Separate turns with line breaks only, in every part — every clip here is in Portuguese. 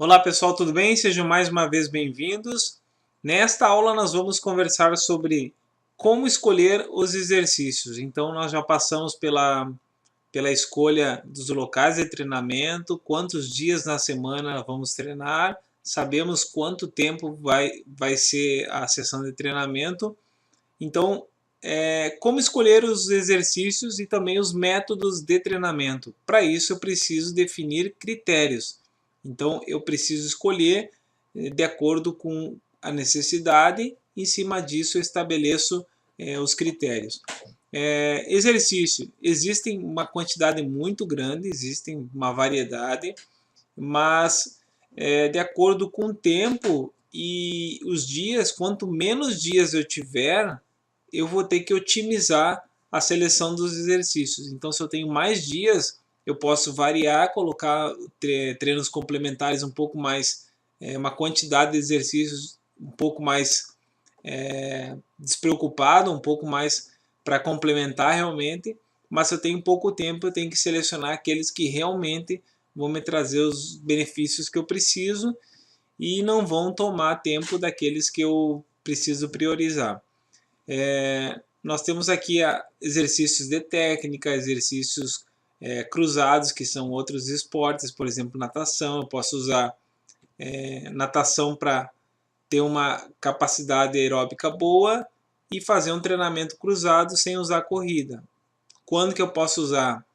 Olá pessoal, tudo bem? Sejam mais uma vez bem-vindos. Nesta aula nós vamos conversar sobre como escolher os exercícios. Então nós já passamos pela escolha dos locais de treinamento, quantos dias na semana vamos treinar, sabemos quanto tempo vai ser a sessão de treinamento. Então, como escolher os exercícios e também os métodos de treinamento. Para isso eu preciso definir critérios. Então eu preciso escolher de acordo com a necessidade, em cima disso eu estabeleço os critérios. Exercício, existem uma quantidade muito grande, existem uma variedade, mas de acordo com o tempo e os dias, quanto menos dias eu tiver, eu vou ter que otimizar a seleção dos exercícios. Então, se eu tenho mais dias, eu posso variar, colocar treinos complementares um pouco mais, uma quantidade de exercícios um pouco mais despreocupado, um pouco mais para complementar realmente. Mas se eu tenho pouco tempo, eu tenho que selecionar aqueles que realmente vão me trazer os benefícios que eu preciso e não vão tomar tempo daqueles que eu preciso priorizar. Nós temos aqui exercícios de técnica, exercícios cruzados, que são outros esportes, por exemplo, natação. Eu posso usar natação para ter uma capacidade aeróbica boa e fazer um treinamento cruzado sem usar corrida. Quando que eu posso usar?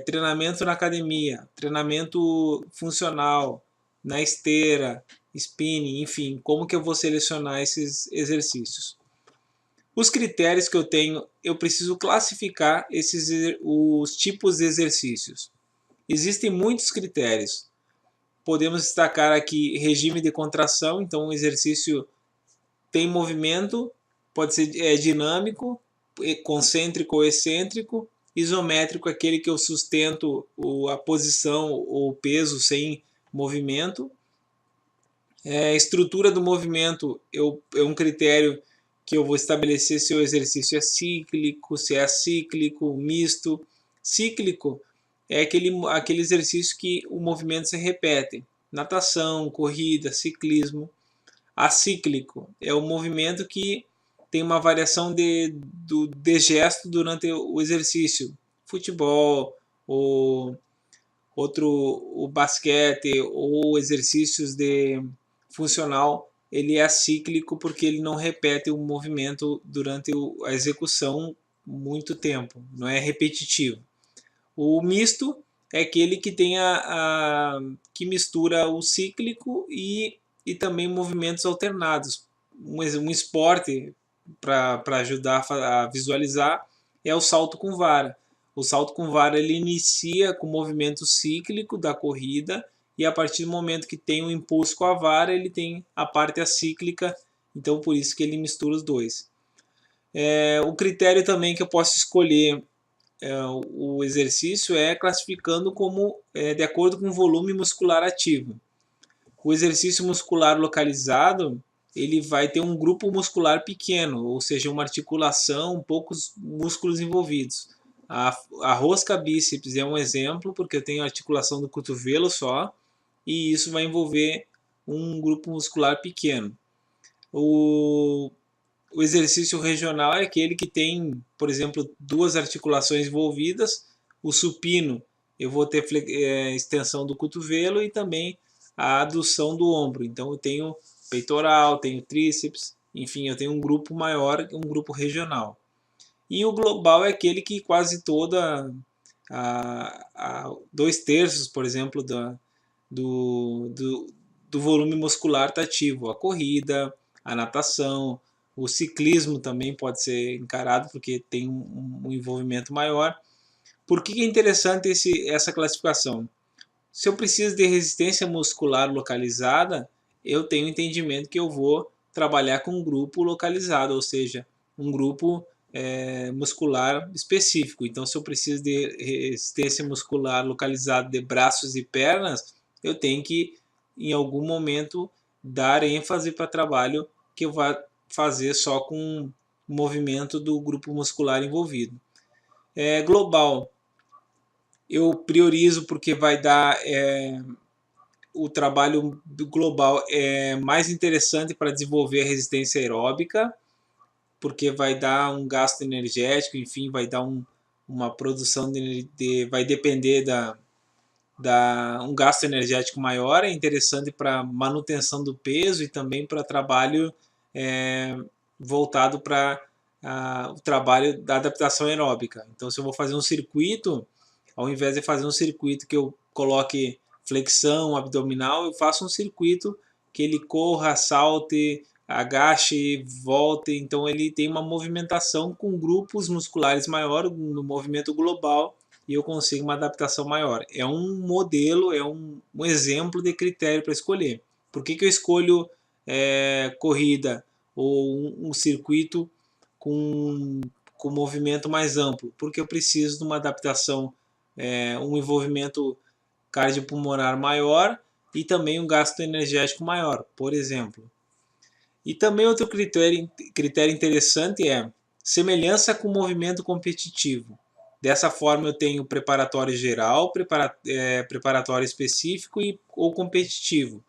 Treinamento na academia, treinamento funcional, na esteira, spinning, enfim, como que eu vou selecionar esses exercícios? Os critérios que eu tenho, eu preciso classificar os tipos de exercícios. Existem muitos critérios. Podemos destacar aqui regime de contração, então o exercício tem movimento, pode ser dinâmico, concêntrico ou excêntrico, isométrico, aquele que eu sustento a posição ou o peso sem movimento. Estrutura do movimento é um critério que eu vou estabelecer se o exercício é cíclico, se é acíclico, misto. Cíclico é aquele exercício que o movimento se repete. Natação, corrida, ciclismo. Acíclico é o movimento que tem uma variação de gesto durante o exercício. Futebol, o basquete ou exercícios de funcional, ele é acíclico porque ele não repete o movimento durante a execução muito tempo, não é repetitivo. O misto é aquele que tem que mistura o cíclico e também movimentos alternados. Um esporte para ajudar a visualizar é o salto com vara. O salto com vara ele inicia com o movimento cíclico da corrida e a partir do momento que tem um impulso com a vara ele tem a parte acíclica, então por isso que ele mistura os dois. O critério também que eu posso escolher o exercício é classificando como de acordo com o volume muscular ativo. O exercício muscular localizado ele vai ter um grupo muscular pequeno, ou seja, uma articulação, poucos músculos envolvidos. A rosca bíceps é um exemplo, porque eu tenho articulação do cotovelo só, e isso vai envolver um grupo muscular pequeno. O exercício regional é aquele que tem, por exemplo, duas articulações envolvidas. O supino, eu vou ter extensão do cotovelo e também a adução do ombro. Então eu tenho peitoral, tenho tríceps, enfim, eu tenho um grupo maior, um grupo regional. E o global é aquele que quase toda, 2/3, por exemplo, do, do, do volume muscular está ativo. A corrida, a natação, o ciclismo também pode ser encarado porque tem um envolvimento maior. Por que é interessante essa classificação? Se eu preciso de resistência muscular localizada, eu tenho entendimento que eu vou trabalhar com um grupo localizado, ou seja, um grupo muscular específico. Então, se eu preciso de resistência muscular localizada de braços e pernas, eu tenho que, em algum momento, dar ênfase para trabalho que eu vá fazer só com o movimento do grupo muscular envolvido. Global, eu priorizo porque vai dar o trabalho global é mais interessante para desenvolver a resistência aeróbica, porque vai dar um gasto energético, enfim, vai dar uma produção vai depender um gasto energético maior, é interessante para manutenção do peso e também para trabalho voltado para o trabalho da adaptação aeróbica. Então, se eu vou fazer um circuito, ao invés de fazer um circuito que eu coloque flexão abdominal, eu faço um circuito que ele corra, salte, agache, volte. Então, ele tem uma movimentação com grupos musculares maior no movimento global e eu consigo uma adaptação maior. É um modelo, é um exemplo de critério para escolher. Por que eu escolho corrida ou um circuito com movimento mais amplo? Porque eu preciso de uma adaptação, um envolvimento cardiopulmonar maior e também um gasto energético maior, por exemplo. E também outro critério interessante é semelhança com movimento competitivo. Dessa forma eu tenho preparatório geral, preparatório específico ou competitivo.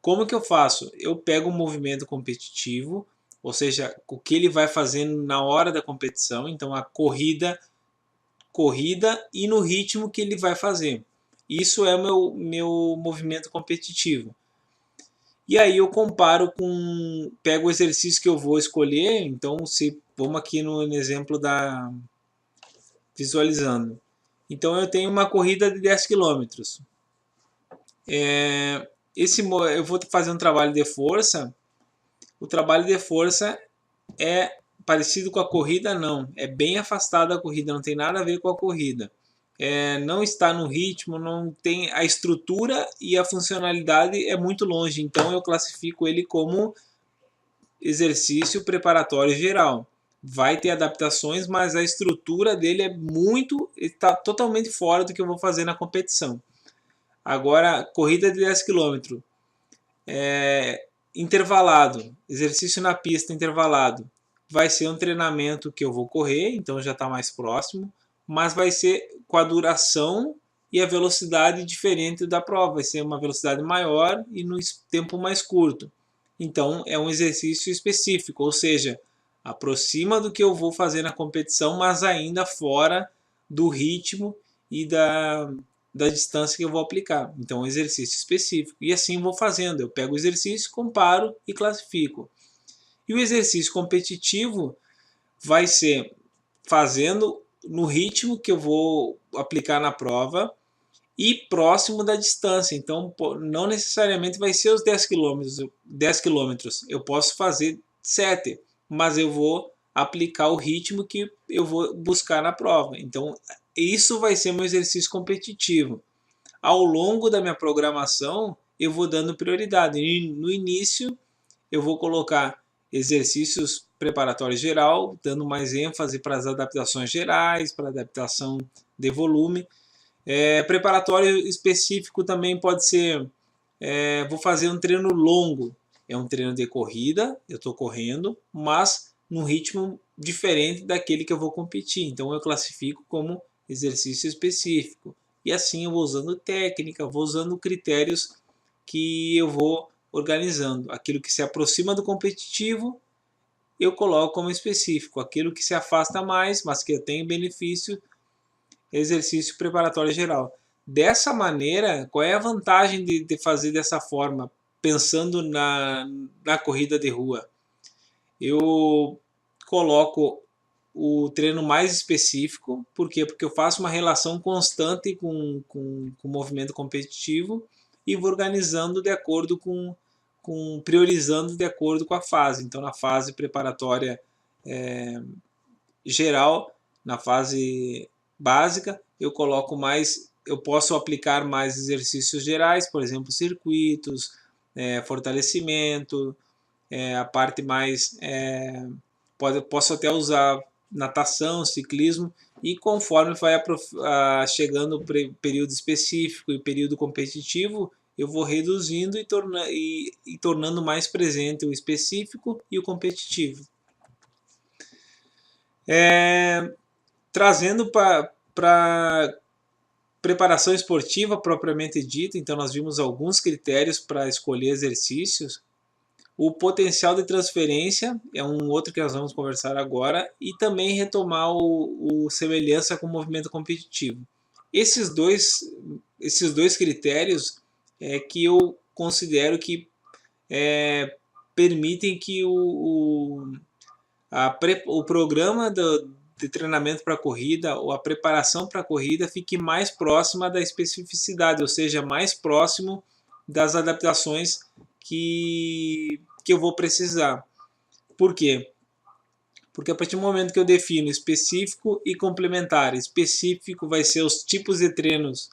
Como que eu faço? Eu pego um movimento competitivo, ou seja, o que ele vai fazendo na hora da competição, então a corrida e no ritmo que ele vai fazer. Isso é o meu movimento competitivo. E aí eu comparo pego o exercício que eu vou escolher, então vamos aqui no exemplo da visualizando. Então eu tenho uma corrida de 10 quilômetros. Eu vou fazer um trabalho de força. O trabalho de força é parecido com a corrida? Não. É bem afastado da corrida, não tem nada a ver com a corrida. Não está no ritmo, não tem a estrutura e a funcionalidade é muito longe. Então eu classifico ele como exercício preparatório geral. Vai ter adaptações, mas a estrutura dele está totalmente fora do que eu vou fazer na competição. Agora, corrida de 10 km, intervalado, exercício na pista intervalado, vai ser um treinamento que eu vou correr, então já está mais próximo, mas vai ser com a duração e a velocidade diferente da prova, vai ser uma velocidade maior e no tempo mais curto. Então é um exercício específico, ou seja, aproxima do que eu vou fazer na competição, mas ainda fora do ritmo e da distância que eu vou aplicar. Então, um exercício específico. E assim vou fazendo. Eu pego o exercício, comparo e classifico. E o exercício competitivo vai ser fazendo no ritmo que eu vou aplicar na prova e próximo da distância. Então, não necessariamente vai ser os 10 quilômetros. Eu posso fazer 7, mas eu vou aplicar o ritmo que eu vou buscar na prova. Então, isso vai ser meu exercício competitivo. Ao longo da minha programação, eu vou dando prioridade. E no início, eu vou colocar exercícios preparatórios geral, dando mais ênfase para as adaptações gerais, para a adaptação de volume. Preparatório específico também pode ser, vou fazer um treino longo, é um treino de corrida, eu estou correndo, mas num ritmo diferente daquele que eu vou competir, então eu classifico como exercício específico. E assim eu vou usando técnica, vou usando critérios que eu vou organizando. Aquilo que se aproxima do competitivo, eu coloco como específico. Aquilo que se afasta mais, mas que eu tenho benefício, exercício preparatório geral. Dessa maneira, qual é a vantagem de fazer dessa forma, pensando na corrida de rua? Eu coloco o treino mais específico, por quê? Porque eu faço uma relação constante com o movimento competitivo e vou organizando de acordo priorizando de acordo com a fase. Então, na fase preparatória geral, na fase básica, eu posso aplicar mais exercícios gerais, por exemplo, circuitos, fortalecimento, a parte mais posso até usar natação, ciclismo, e conforme vai chegando o período específico e período competitivo, eu vou reduzindo e tornando mais presente o específico e o competitivo. Trazendo para preparação esportiva propriamente dita, então nós vimos alguns critérios para escolher exercícios. O potencial de transferência é um outro que nós vamos conversar agora, e também retomar o semelhança com o movimento competitivo. Esses dois critérios é que eu considero que permitem que o programa de treinamento para a corrida ou a preparação para a corrida fique mais próxima da especificidade, ou seja, mais próximo das adaptações que eu vou precisar. Por quê? Porque a partir do momento que eu defino específico e complementar, específico vai ser os tipos de treinos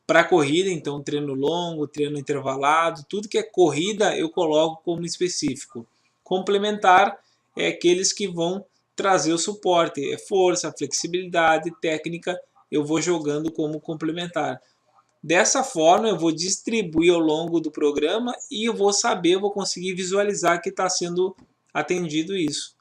para corrida, então treino longo, treino intervalado, tudo que é corrida eu coloco como específico. Complementar é aqueles que vão trazer o suporte, é força, flexibilidade, técnica, eu vou jogando como complementar. Dessa forma eu vou distribuir ao longo do programa e eu vou conseguir visualizar que está sendo atendido isso.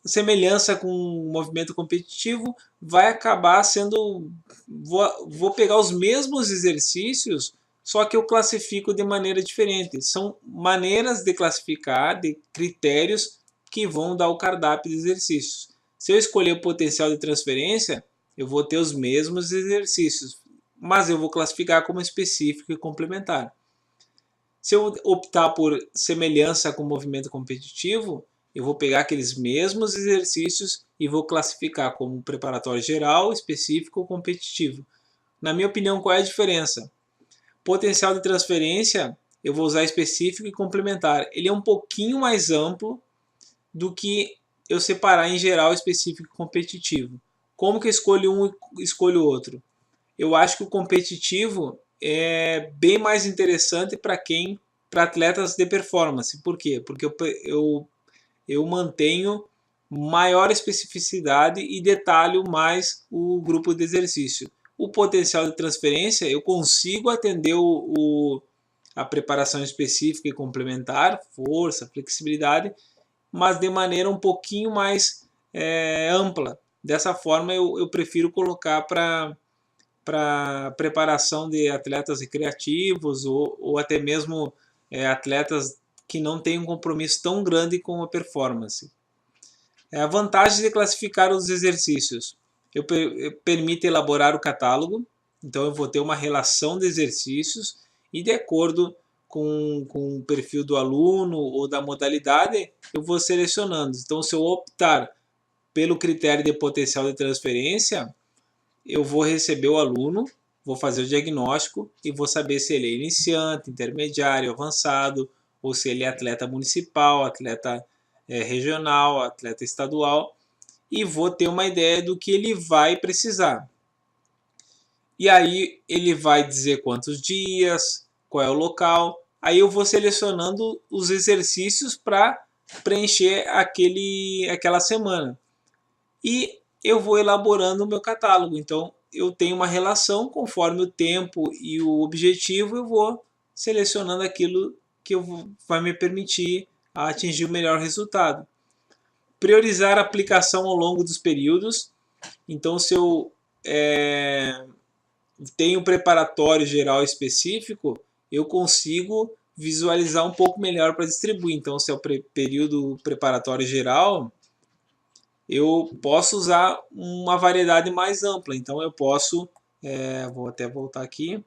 A semelhança com o movimento competitivo vai acabar sendo... Vou pegar os mesmos exercícios, só que eu classifico de maneira diferente. São maneiras de classificar, de critérios que vão dar o cardápio de exercícios. Se eu escolher o potencial de transferência, eu vou ter os mesmos exercícios, mas eu vou classificar como específico e complementar. Se eu optar por semelhança com o movimento competitivo, eu vou pegar aqueles mesmos exercícios e vou classificar como preparatório geral, específico ou competitivo. Na minha opinião, qual é a diferença? Potencial de transferência, eu vou usar específico e complementar. Ele é um pouquinho mais amplo do que eu separar em geral, específico e competitivo. Como que eu escolho um e escolho outro? Eu acho que o competitivo é bem mais interessante para atletas de performance. Por quê? Porque eu mantenho maior especificidade e detalho mais o grupo de exercício. O potencial de transferência, eu consigo atender a preparação específica e complementar, força, flexibilidade, mas de maneira um pouquinho mais ampla. Dessa forma, eu prefiro colocar para preparação de atletas recreativos ou até mesmo atletas que não têm um compromisso tão grande com a performance. A vantagem de classificar os exercícios. Eu permite elaborar o catálogo, então eu vou ter uma relação de exercícios e de acordo com o perfil do aluno ou da modalidade, eu vou selecionando. Então, se eu optar pelo critério de potencial de transferência, eu vou receber o aluno, vou fazer o diagnóstico e vou saber se ele é iniciante, intermediário, avançado, ou se ele é atleta municipal, atleta regional, atleta estadual, e vou ter uma ideia do que ele vai precisar. E aí ele vai dizer quantos dias, qual é o local, aí eu vou selecionando os exercícios para preencher aquela semana. E eu vou elaborando o meu catálogo. Então, eu tenho uma relação conforme o tempo e o objetivo, eu vou selecionando aquilo que vai me permitir atingir o melhor resultado. Priorizar a aplicação ao longo dos períodos. Então, se eu tenho preparatório geral específico, eu consigo visualizar um pouco melhor para distribuir. Então, se é o período preparatório geral, eu posso usar uma variedade mais ampla. Então eu posso, vou até voltar aqui,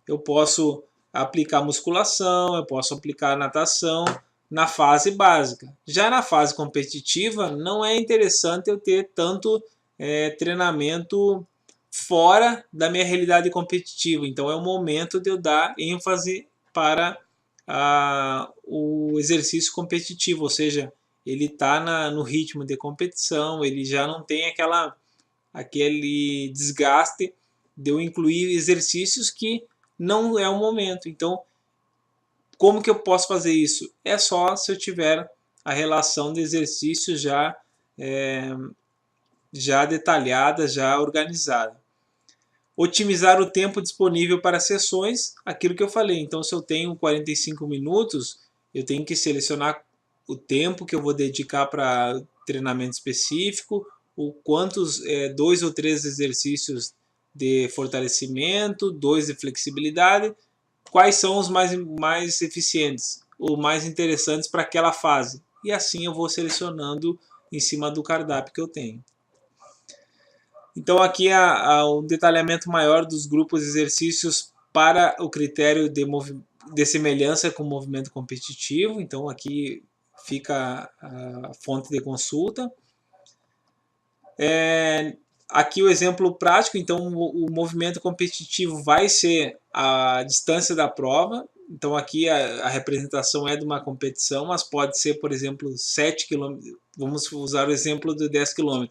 eu posso aplicar musculação, eu posso aplicar natação na fase básica. Já na fase competitiva, não é interessante eu ter tanto treinamento fora da minha realidade competitiva. Então é o momento de eu dar ênfase para o exercício competitivo, ou seja, ele está no ritmo de competição, ele já não tem aquele desgaste de eu incluir exercícios que não é o momento. Então, como que eu posso fazer isso? É só se eu tiver a relação de exercícios já detalhada, já organizada. Otimizar o tempo disponível para sessões, aquilo que eu falei. Então, se eu tenho 45 minutos, eu tenho que selecionar o tempo que eu vou dedicar para treinamento específico, o quantos 2 ou 3 exercícios de fortalecimento, 2 de flexibilidade. Quais são os mais eficientes ou mais interessantes para aquela fase? E assim eu vou selecionando em cima do cardápio que eu tenho. Então aqui o detalhamento maior dos grupos de exercícios para o critério de semelhança com o movimento competitivo. Então aqui fica a fonte de consulta. Aqui o exemplo prático, então o movimento competitivo vai ser a distância da prova. Então aqui a representação é de uma competição, mas pode ser, por exemplo, 7 km. Vamos usar o exemplo de 10 km.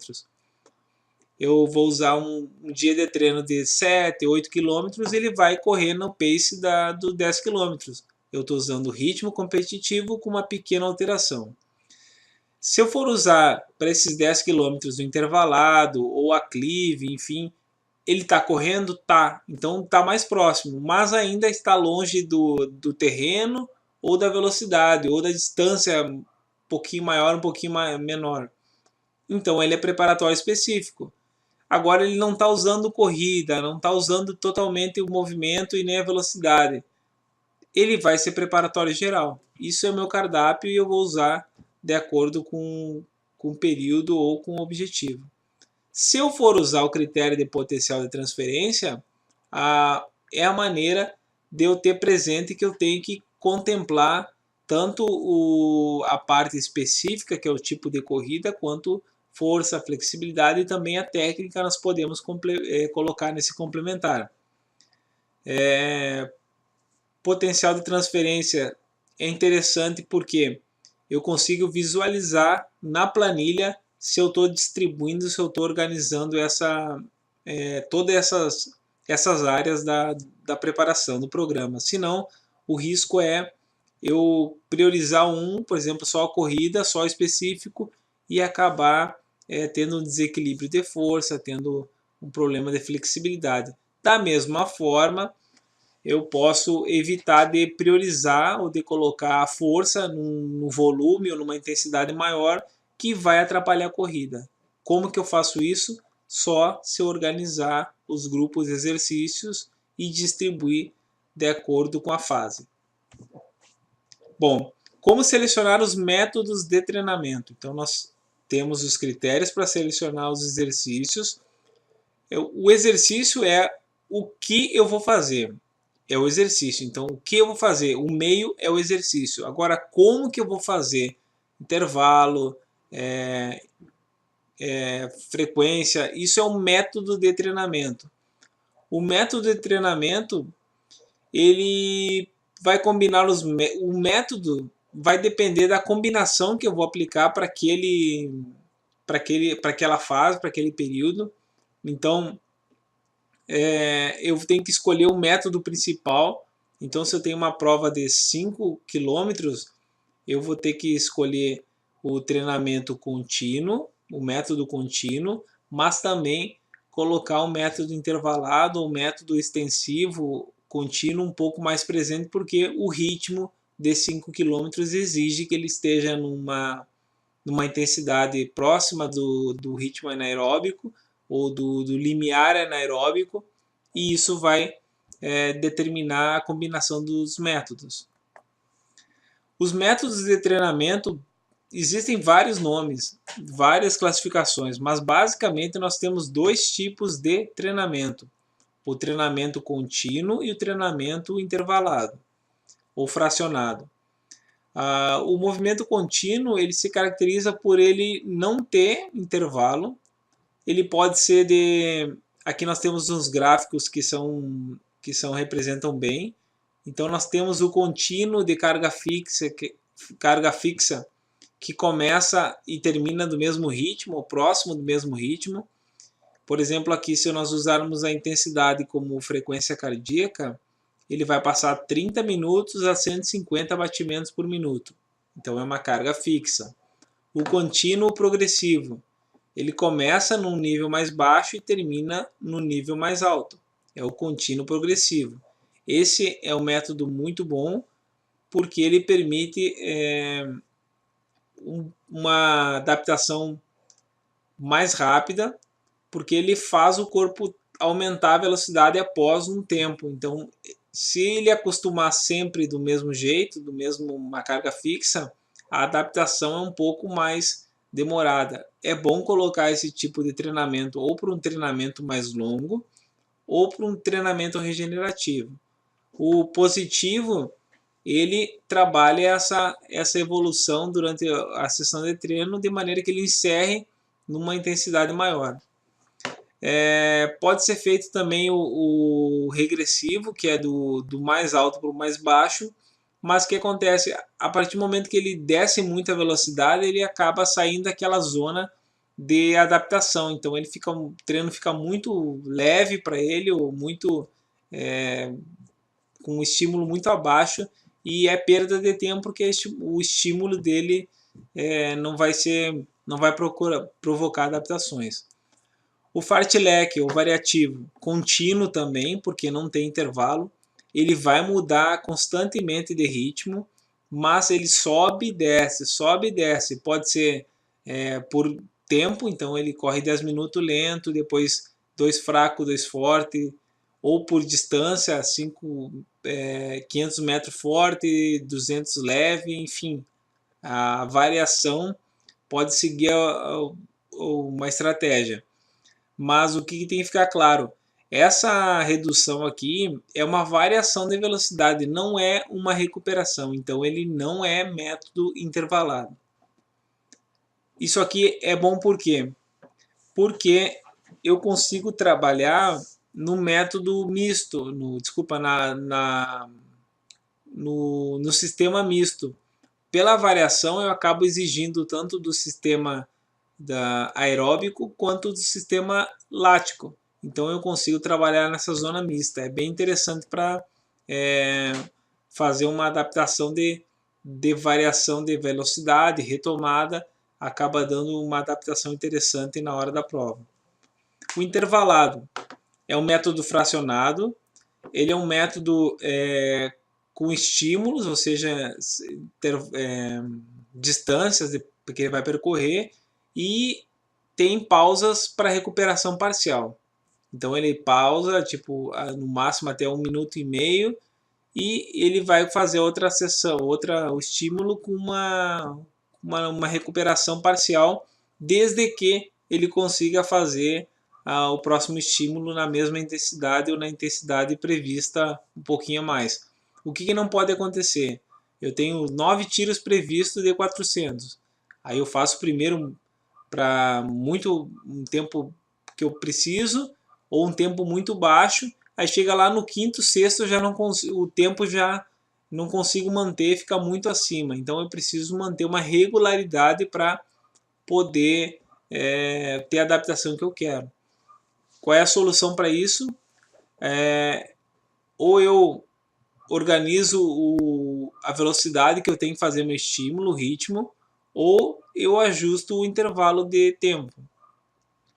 Eu vou usar um dia de treino de 7, 8 km, ele vai correr no pace do 10 km. Eu estou usando ritmo competitivo com uma pequena alteração. Se eu for usar para esses 10 km do intervalado ou aclive, enfim, ele está correndo? Tá. Então está mais próximo, mas ainda está longe do terreno ou da velocidade ou da distância um pouquinho maior, um pouquinho menor. Então ele é preparatório específico. Agora ele não está usando corrida, não está usando totalmente o movimento e nem a velocidade. Ele vai ser preparatório geral. Isso é o meu cardápio e eu vou usar de acordo com o período ou com o objetivo. Se eu for usar o critério de potencial de transferência, é a maneira de eu ter presente que eu tenho que contemplar tanto a parte específica, que é o tipo de corrida, quanto força, flexibilidade e também a técnica nós podemos colocar nesse complementar. Potencial de transferência é interessante porque eu consigo visualizar na planilha se eu estou distribuindo, se eu estou organizando todas essas áreas da preparação do programa. Senão, o risco é eu priorizar por exemplo, só a corrida, só específico, e acabar tendo um desequilíbrio de força, tendo um problema de flexibilidade. Da mesma forma, eu posso evitar de priorizar ou de colocar a força num volume ou numa intensidade maior que vai atrapalhar a corrida. Como que eu faço isso? Só se eu organizar os grupos de exercícios e distribuir de acordo com a fase. Bom, como selecionar os métodos de treinamento? Então nós temos os critérios para selecionar os exercícios. O exercício é o que eu vou fazer. É o exercício. Então, o que eu vou fazer? O meio é o exercício. Agora, como que eu vou fazer? Intervalo, frequência, isso é um método de treinamento. O método de treinamento, ele vai combinar o método vai depender da combinação que eu vou aplicar para aquela fase, para aquele período. Então, eu tenho que escolher o método principal. Então, se eu tenho uma prova de 5 km, eu vou ter que escolher o treinamento contínuo, o método contínuo, mas também colocar o método intervalado ou método extensivo contínuo um pouco mais presente, porque o ritmo de 5 km exige que ele esteja numa intensidade próxima do ritmo anaeróbico ou do limiar anaeróbico, e isso vai determinar a combinação dos métodos. Os métodos de treinamento, existem vários nomes, várias classificações, mas basicamente nós temos 2 tipos de treinamento: o treinamento contínuo e o treinamento intervalado ou fracionado. O movimento contínuo, ele se caracteriza por ele não ter intervalo. Ele pode ser aqui nós temos uns gráficos que representam bem. Então nós temos o contínuo de carga fixa que começa e termina do mesmo ritmo, ou próximo do mesmo ritmo. Por exemplo, aqui se nós usarmos a intensidade como frequência cardíaca, ele vai passar 30 minutos a 150 batimentos por minuto. Então é uma carga fixa. O contínuo progressivo, ele começa num nível mais baixo e termina no nível mais alto. É o contínuo progressivo. Esse é um método muito bom porque ele permite uma adaptação mais rápida, porque ele faz o corpo aumentar a velocidade após um tempo. Então, se ele acostumar sempre do mesmo jeito, uma carga fixa, a adaptação é um pouco mais demorada. É bom colocar esse tipo de treinamento ou para um treinamento mais longo ou para um treinamento regenerativo. O positivo, ele trabalha essa evolução durante a sessão de treino de maneira que ele encerre numa intensidade maior. Pode ser feito também o regressivo, que é do mais alto para o mais baixo, mas o que acontece? A partir do momento que ele desce muita velocidade, ele acaba saindo daquela zona de adaptação. Então o treino fica muito leve para ele, ou muito com um estímulo muito abaixo, e é perda de tempo porque o estímulo dele não vai provocar adaptações. O fartlek, o variativo, contínuo também, porque não tem intervalo, ele vai mudar constantemente de ritmo, mas ele sobe e desce, sobe e desce. Pode ser por tempo, então ele corre 10 minutos lento, depois 2 fraco, 2 forte, ou por distância, 500 metros forte, 200 leve, enfim. A variação pode seguir uma estratégia. Mas o que tem que ficar claro, essa redução aqui é uma variação de velocidade, não é uma recuperação, então ele não é método intervalado. Isso aqui é bom por quê? Porque eu consigo trabalhar no método misto, no sistema misto. Pela variação eu acabo exigindo tanto do sistema aeróbico quanto do sistema lático. Então eu consigo trabalhar nessa zona mista. É bem interessante para fazer uma adaptação de variação de velocidade, retomada, acaba dando uma adaptação interessante na hora da prova. O intervalado é um método fracionado, ele é um método com estímulos, ou seja, distâncias que ele vai percorrer, e tem pausas para recuperação parcial. Então ele pausa no máximo até 1 minuto e meio, e ele vai fazer outra sessão, o estímulo com uma recuperação parcial, desde que ele consiga fazer o próximo estímulo na mesma intensidade ou na intensidade prevista um pouquinho a mais. O que não pode acontecer? Eu tenho 9 tiros previstos de 400. Aí eu faço primeiro para um tempo que eu preciso, ou um tempo muito baixo, aí chega lá no quinto, sexto, o tempo já não consigo manter, fica muito acima. Então eu preciso manter uma regularidade para poder ter a adaptação que eu quero. Qual é a solução para isso? Ou eu organizo a velocidade que eu tenho que fazer meu estímulo, o ritmo, ou eu ajusto o intervalo de tempo.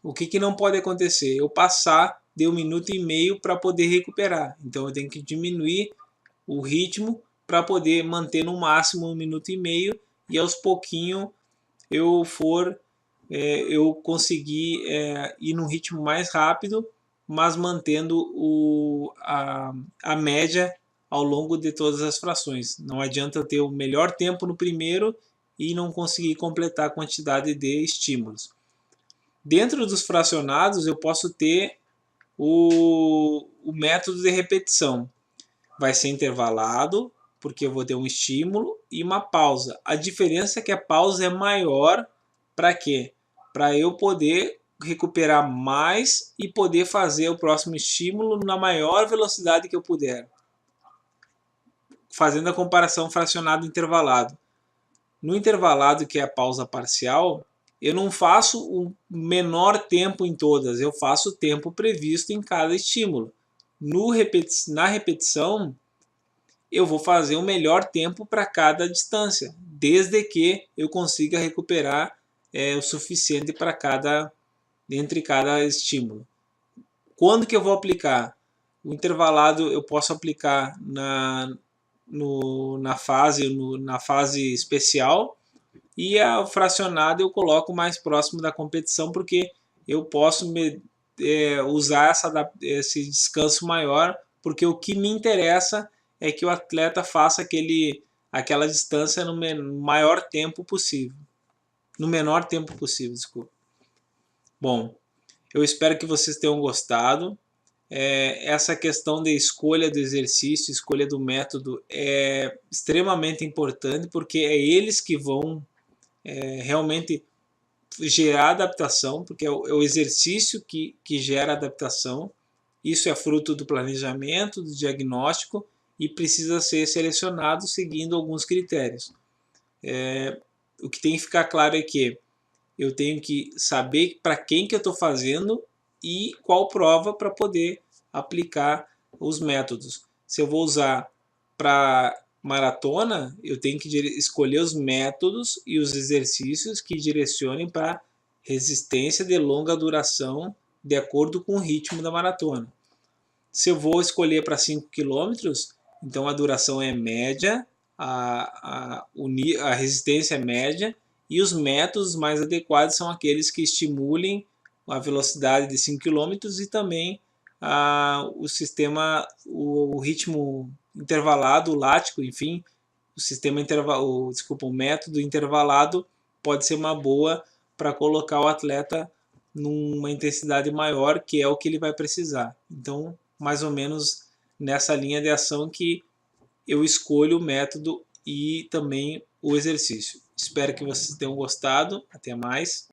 O que não pode acontecer? Eu passar de 1 minuto e meio para poder recuperar. Então eu tenho que diminuir o ritmo para poder manter no máximo 1 minuto e meio, e aos pouquinhos eu conseguir ir num ritmo mais rápido, mas mantendo a média ao longo de todas as frações. Não adianta eu ter o melhor tempo no primeiro e não conseguir completar a quantidade de estímulos. Dentro dos fracionados eu posso ter o método de repetição. Vai ser intervalado, porque eu vou ter um estímulo e uma pausa. A diferença é que a pausa é maior. Para quê? Para eu poder recuperar mais e poder fazer o próximo estímulo na maior velocidade que eu puder. Fazendo a comparação fracionado intervalado. No intervalado, que é a pausa parcial, eu não faço o menor tempo em todas, eu faço o tempo previsto em cada estímulo. Na repetição, eu vou fazer o melhor tempo para cada distância, desde que eu consiga recuperar o suficiente entre cada estímulo. Quando que eu vou aplicar? O intervalado eu posso aplicar na fase especial, e o fracionado eu coloco mais próximo da competição, porque eu posso usar esse descanso maior, porque o que me interessa é que o atleta faça aquela distância no maior tempo possível. No menor tempo possível, desculpa. Bom, eu espero que vocês tenham gostado. Essa questão de escolha do exercício, escolha do método é extremamente importante, porque é eles que vão realmente gerar adaptação, porque é o exercício que gera adaptação. Isso é fruto do planejamento, do diagnóstico e precisa ser selecionado seguindo alguns critérios. O que tem que ficar claro é que eu tenho que saber para quem que eu estou fazendo e qual prova para poder aplicar os métodos. Se eu vou usar para maratona, eu tenho que escolher os métodos e os exercícios que direcionem para resistência de longa duração de acordo com o ritmo da maratona. Se eu vou escolher para 5 km, então a duração é média, a resistência é média, e os métodos mais adequados são aqueles que estimulem a velocidade de 5 km e também o sistema, o ritmo intervalado, o lático, enfim, o método intervalado pode ser uma boa para colocar o atleta numa intensidade maior, que é o que ele vai precisar. Então, mais ou menos nessa linha de ação que eu escolho o método e também o exercício. Espero que vocês tenham gostado. Até mais.